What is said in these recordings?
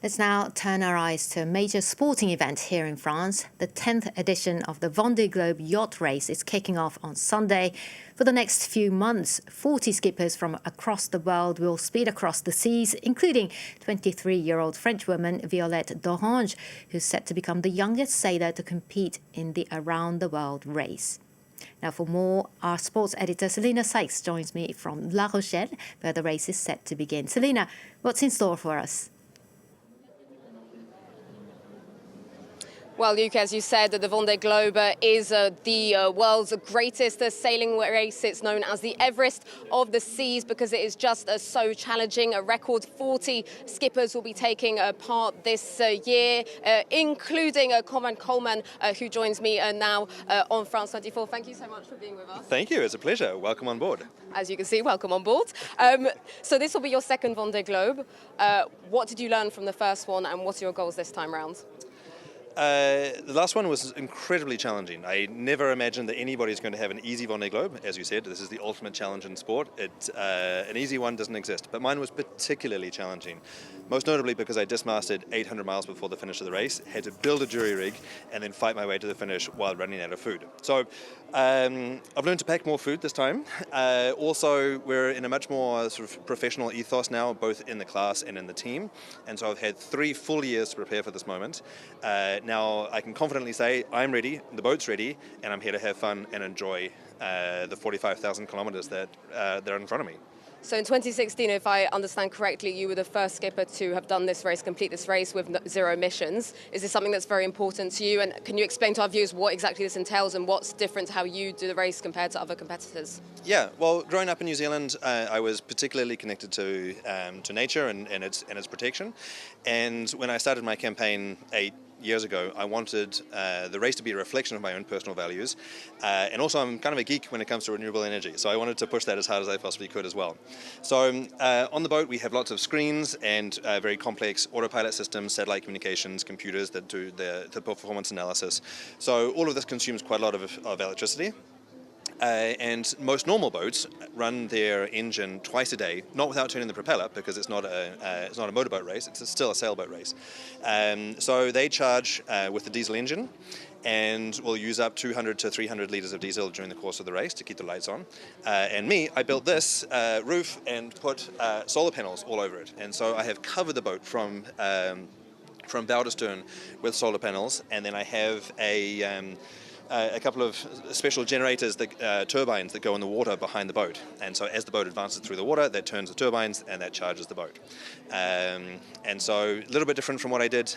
Let's now turn our eyes to a major sporting event here in France. The 10th edition of the Vendee Globe yacht race is kicking off on Sunday. For the next few months, 40 skippers from across the world will speed across the seas, including 23-year-old Frenchwoman Violette d'Orange, who's set to become the youngest sailor to compete in the around-the-world race. Now, for more, our sports editor Selina Sykes joins me from La Rochelle, where the race is set to begin. Selina, what's in store for us? Well, Luke, as you said, the Vendee Globe is the world's greatest sailing race. It's known as the Everest of the seas because it is just so challenging. A record 40 skippers will be taking part this year, including Conrad Colman, who joins me now on France 24. Thank you so much for being with us. Thank you. It's a pleasure. Welcome on board. As you can see, welcome on board. So this will be your second Vendee Globe. What did you learn from the first one, and what are your goals this time round? The last one was incredibly challenging. I never imagined that anybody's going to have an easy Vendee Globe. As you said, this is the ultimate challenge in sport. An easy one doesn't exist, but mine was particularly challenging. Most notably because I dismasted 800 miles before the finish of the race, had to build a jury rig and then fight my way to the finish while running out of food. So I've learned to pack more food this time. Also, we're in a much more sort of professional ethos now, both in the class and in the team. And so I've had 3 full years to prepare for this moment. Now I can confidently say I'm ready, the boat's ready, and I'm here to have fun and enjoy the 45,000 kilometers that are in front of me. So in 2016, if I understand correctly, you were the first skipper to have done this race, complete this race with 0 emissions. Is this something that's very important to you? And can you explain to our viewers what exactly this entails and what's different to how you do the race compared to other competitors? Yeah, well, growing up in New Zealand, I was particularly connected to nature and its protection. And when I started my campaign 8 years ago, I wanted the race to be a reflection of my own personal values. And also I'm kind of a geek when it comes to renewable energy, so I wanted to push that as hard as I possibly could as well. So on the boat we have lots of screens and very complex autopilot systems, satellite communications, computers that do the performance analysis. So all of this consumes quite a lot of electricity. And most normal boats run their engine twice a day, not without turning the propeller, because it's not a motorboat race, it's still a sailboat race. So they charge with the diesel engine, and will use up 200 to 300 litres of diesel during the course of the race to keep the lights on. And me, I built this roof and put solar panels all over it. And so I have covered the boat from bow to stern with solar panels, and then I have a couple of special generators, turbines that go in the water behind the boat. And so as the boat advances through the water, that turns the turbines and that charges the boat. And so a little bit different from what I did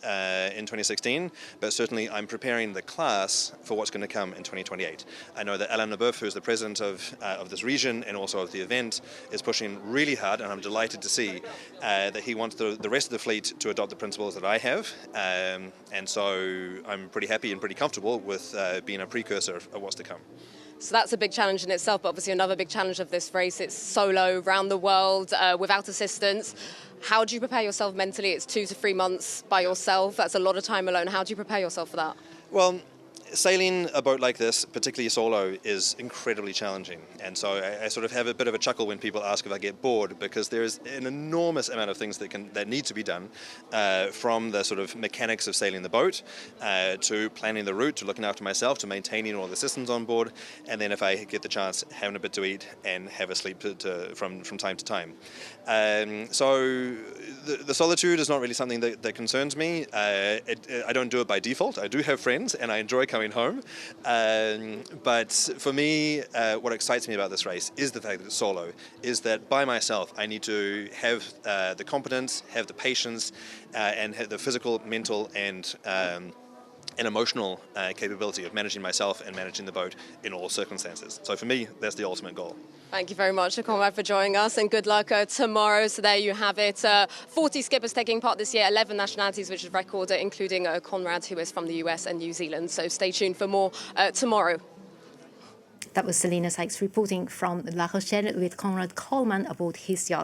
in 2016, but certainly I'm preparing the class for what's going to come in 2028. I know that Alain Leboeuf, who is the president of this region and also of the event, is pushing really hard, and I'm delighted to see that he wants the rest of the fleet to adopt the principles that I have, and so I'm pretty happy and pretty comfortable with being a precursor of what's to come. So that's a big challenge in itself, but obviously another big challenge of this race, it's solo, around the world, without assistance. How do you prepare yourself mentally? It's 2 to 3 months by yourself. That's a lot of time alone. How do you prepare yourself for that? Well, sailing a boat like this, particularly solo, is incredibly challenging. And so I sort of have a bit of a chuckle when people ask if I get bored, because there's an enormous amount of things that need to be done, from the sort of mechanics of sailing the boat, to planning the route, to looking after myself, to maintaining all the systems on board, and then if I get the chance, having a bit to eat and have a sleep from time to time. So the solitude is not really something that concerns me. I don't do it by default. I do have friends and I enjoy coming home, but for me, what excites me about this race is the fact that it's solo, is that by myself I need to have the competence, have the patience, and have the physical, mental and emotional capability of managing myself and managing the boat in all circumstances. So for me, that's the ultimate goal. Thank you very much, Conrad, for joining us, and good luck tomorrow. So there you have it. 40 skippers taking part this year, 11 nationalities, which is a record, including Conrad, who is from the US and New Zealand. So stay tuned for more tomorrow. That was Selina Sykes reporting from La Rochelle with Conrad Colman aboard his yacht.